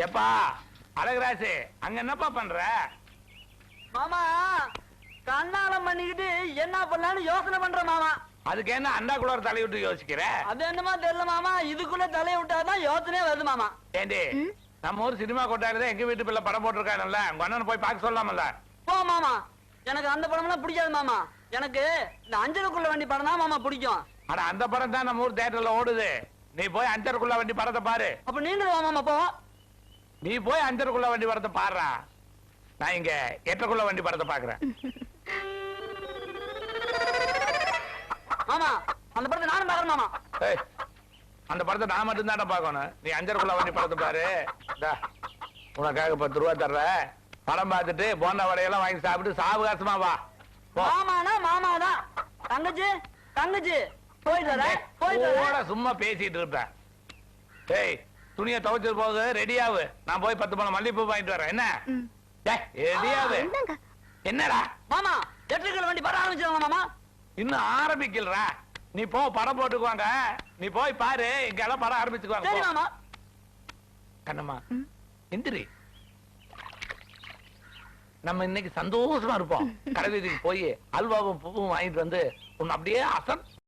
எப்பா அழகராசு அங்க என்னப்பா பண்ற? மாமா கண்ணாலம் பண்ணிக்கிட்டு என்ன பண்ணலான்னு யோசனை பண்ற மாமா. அதுக்கு என்ன அண்டா குளோர தலையை விட்டு யோசிக்கிற? அது என்னமா தெரியல மாமா, இதுக்குள்ள தலையை விட்டாதான் யோசனையே வருது மாமா. ஏண்டி நம்ம ஊர் சினிமா கொட்டாயில எங்க வீட்டு பிள்ளை படம் போட்டிருக்காங்கல்ல, உங்க அண்ணன் போய் பார்க்க சொல்லலாம்ல? போ மாமா, எனக்கு அந்த படம் எல்லாம் பிடிக்காது மாமா. எனக்கு இந்த அஞ்சலுக்குள்ள வண்டி படம் தான் மாமா பிடிக்கும். ஆனா அந்த படம் தான் நம்ம ஊர் தியேட்டர்ல ஓடுது. நீ போய் அஞ்சருக்குள்ள வண்டி படத்தை பாரு. அப்ப நீங்களும் வா மாமா. போ, நீ போய் அஞ்சருக்குள்ள வண்டி படத்தை பாடுறா, நான் இங்க எட்டக்குள்ள வண்டி படத்தை பாக்குறேன். மாமா அந்த படத்தை நானும் பாக்குறேன் மாமா. ஏய், அந்த படத்தை நான் மட்டும் தானே பாக்கணும். நீ அஞ்சருக்குள்ள வண்டி படத்தை பாரு. உனக்காக 10 ரூபா தர்ற. படம் பார்த்துட்டு போண்டா வடையெல்லாம் வாங்கி சாப்பிட்டு சாவகாசமா வா. மாமானா மாமாதான். தங்கச்சி தங்கச்சி போயிட்டு சும்மா பேசிட்டு இருப்பேன். ஏய், துணியை துவைச்சிட்டு போகுது, ரெடியாவு. நான் போய் 10 பழம் மல்லிப்பூ வாங்கிட்டு வரேன். என்ன ரெடியாவு? என்னடா மாமா, எட்டுக்கள் வண்டி படம் ஆரம்பிச்சிருவாங்க மாமா. இன்னும் ஆரம்பிக்கலடா. நீ போ, படம் போட்டுக்குவாங்க. நீ போய் பாரு, இங்க எல்லாம் படம் ஆரம்பிச்சுக்குவாங்க. சரி மாமா. கண்ணம்மா எந்திரி, நம்ம இன்னைக்கு சந்தோஷமா இருப்போம். கடைவீதிக்கு போய் அல்வாவும் பூவும் வாங்கிட்டு வந்து உன்னை அப்படியே அசன்